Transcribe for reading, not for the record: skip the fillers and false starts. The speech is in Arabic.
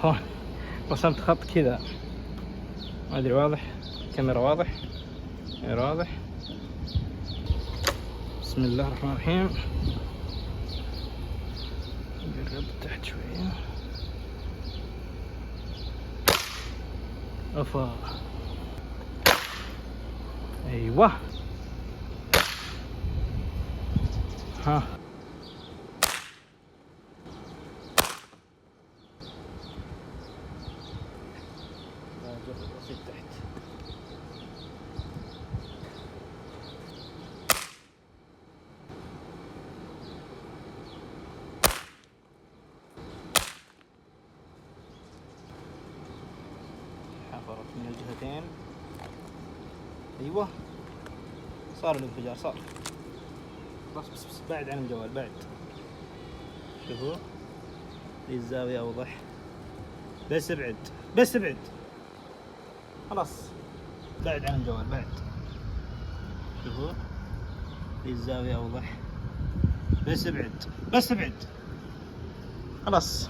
هون رسمت خط كذا، ما ادري واضح الكاميرا؟ واضح؟ غير واضح. بسم الله الرحمن الرحيم. نقرب تحت شوية. افا ايوه. ها بسيط تحت. حفرت من الجهتين. ايوه صار الانفجار، صار. بس بعد عن الجوال، بعد. شوفوا دي الزاوية اوضح. بس ابعد، بس ابعد، خلاص. بعد عن الجوال، بعد. شوفوا دي الزاوية اوضح. بس ابعد، بس ابعد، خلاص.